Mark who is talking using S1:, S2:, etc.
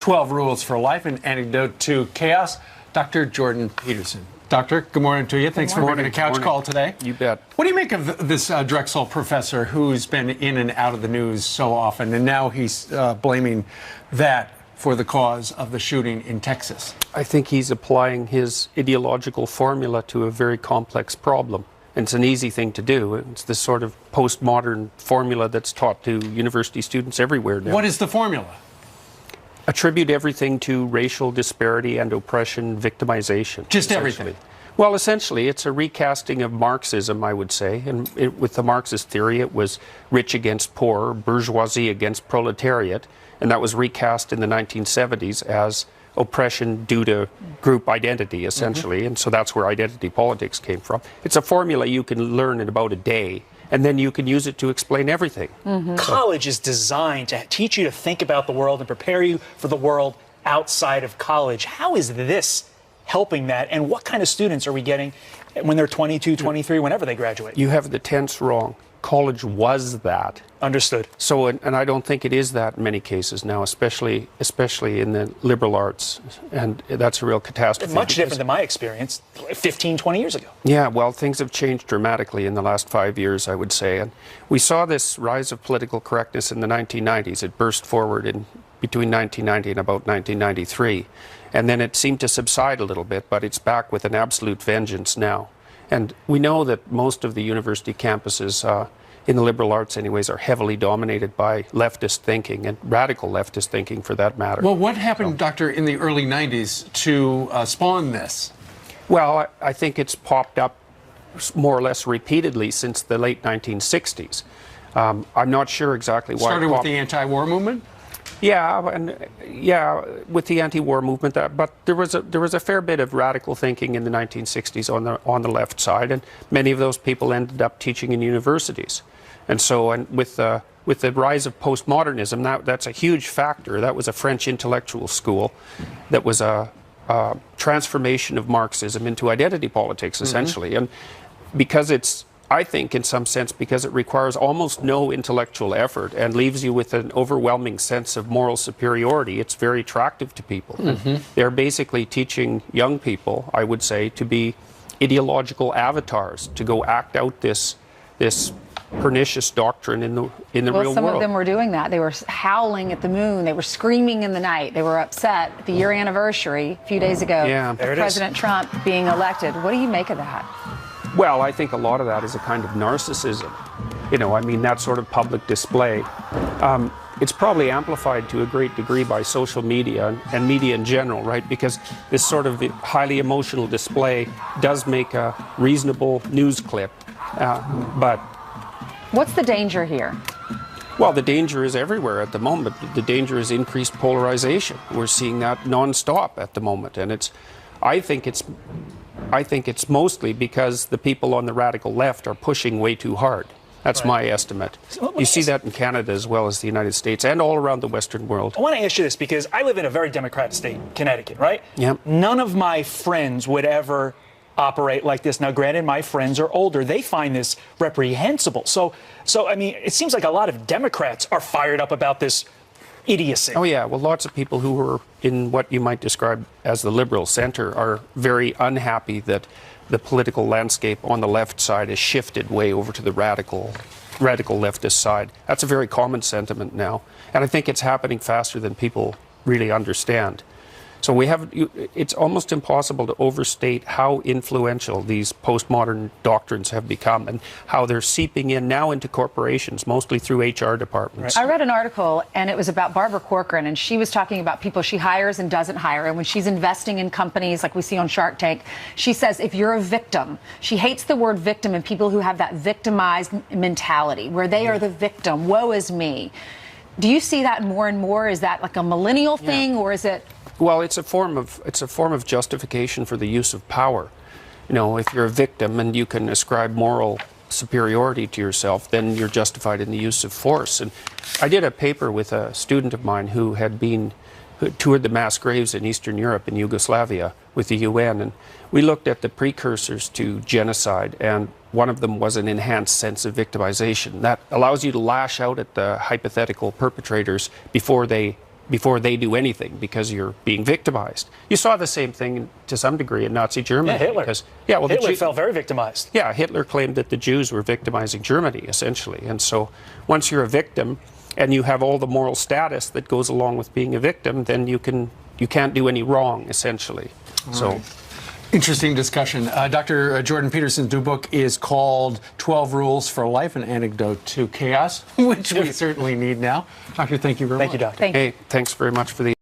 S1: 12 Rules for Life, an antidote to chaos, Dr. Jordan Peterson. Doctor, good morning to you. Thanks for making a couch call today.
S2: You bet.
S1: What do you make of this Drexel professor who's been in and out of the news so often, and now he's blaming that for the cause of the shooting in Texas?
S2: I think he's applying his ideological formula to a very complex problem. And it's an easy thing to do. It's this sort of postmodern formula that's taught to university students everywhere now.
S1: What is the formula?
S2: Attribute everything to racial disparity and oppression, victimization.
S1: Just everything?
S2: Well, essentially, it's a recasting of Marxism, I would say. And with the Marxist theory, it was rich against poor, bourgeoisie against proletariat. And that was recast in the 1970s as oppression due to group identity, essentially. And so that's where identity politics came from. It's a formula you can learn in about a day, and then you can use it to explain everything.
S3: College is designed to teach you to think about the world and prepare you for the world outside of college. How is this helping that, and what kind of students are we getting when they're 22, 23, whenever they graduate?
S2: You have the tense wrong. College was that.
S3: Understood.
S2: So, and I don't think it is that in many cases now, especially in the liberal arts, and that's a real catastrophe.
S3: Much different than my experience 15, 20 years ago.
S2: Yeah, well, things have changed dramatically in the last 5 years, I would say. And we saw this rise of political correctness in the 1990s. It burst forward in between 1990 and about 1993. And then it seemed to subside a little bit, but it's back with an absolute vengeance now. And we know that most of the university campuses, in the liberal arts anyways, are heavily dominated by leftist thinking, and radical leftist thinking for that matter.
S1: Well, what happened, Doctor, in the early 90s to spawn this?
S2: Well, I think it's popped up more or less repeatedly since the late 1960s. I'm not sure exactly why.
S1: Started with the anti-war movement?
S2: Yeah, with the anti-war movement, but there was a fair bit of radical thinking in the 1960s on the left side, and many of those people ended up teaching in universities. And so, and with the rise of postmodernism, that's a huge factor. That was a French intellectual school that was a transformation of Marxism into identity politics, essentially. And because it's, I think, in some sense, because it requires almost no intellectual effort and leaves you with an overwhelming sense of moral superiority, it's very attractive to people. They're basically teaching young people, I would say, to be ideological avatars, to go act out this pernicious doctrine in the real world.
S4: Well, some of them were doing that. They were howling at the moon. They were screaming in the night. They were upset at the year anniversary a few days ago of President Trump being elected. What do you make of that?
S2: Well, I think a lot of that is a kind of narcissism. You know, I mean, that sort of public display. It's probably amplified to a great degree by social media and media in general, right? Because this sort of highly emotional display does make a reasonable news clip. But
S4: what's the danger here?
S2: Well, the danger is everywhere at the moment. The danger is increased polarization. We're seeing that nonstop at the moment. And I think it's mostly because the people on the radical left are pushing way too hard. That's my estimate. You see that in Canada as well as the United States and all around the Western world.
S3: I want to ask you this because I live in a very Democratic state, Connecticut, right?
S2: Yep.
S3: None of my friends would ever operate like this. Now, granted, my friends are older. They find this reprehensible. So I mean, it seems like a lot of Democrats are fired up about this idiocy.
S2: Oh, yeah. Well, lots of people who are in what you might describe as the liberal center are very unhappy that the political landscape on the left side has shifted way over to the radical leftist side. That's a very common sentiment now. And I think it's happening faster than people really understand. So it's almost impossible to overstate how influential these postmodern doctrines have become and how they're seeping in now into corporations, mostly through HR departments.
S4: I read an article, and it was about Barbara Corcoran, and she was talking about people she hires and doesn't hire. And when she's investing in companies like we see on Shark Tank, she says if you're a victim, she hates the word victim and people who have that victimized mentality, where they are the victim, woe is me. Do you see that more and more? Is that like a millennial thing, or is it...
S2: Well, it's a form of justification for the use of power. You know, if you're a victim and you can ascribe moral superiority to yourself, then you're justified in the use of force. And I did a paper with a student of mine who toured the mass graves in Eastern Europe and Yugoslavia with the UN, and we looked at the precursors to genocide, and one of them was an enhanced sense of victimization that allows you to lash out at the hypothetical perpetrators before they before they do anything because you're being victimized. You saw the same thing to some degree in Nazi Germany.
S3: Yeah, Hitler.
S2: Because, yeah, well,
S3: Hitler felt very victimized.
S2: Yeah, Hitler claimed that the Jews were victimizing Germany, essentially. And so once you're a victim and you have all the moral status that goes along with being a victim, then you can't do any wrong, essentially. So.
S1: Interesting discussion. Dr. Jordan Peterson's new book is called 12 Rules for Life, an Antidote to Chaos, which we certainly need now. Doctor, thank you very much.
S3: Thank you, Doctor.
S4: Thank you.
S2: Hey, thanks very much for the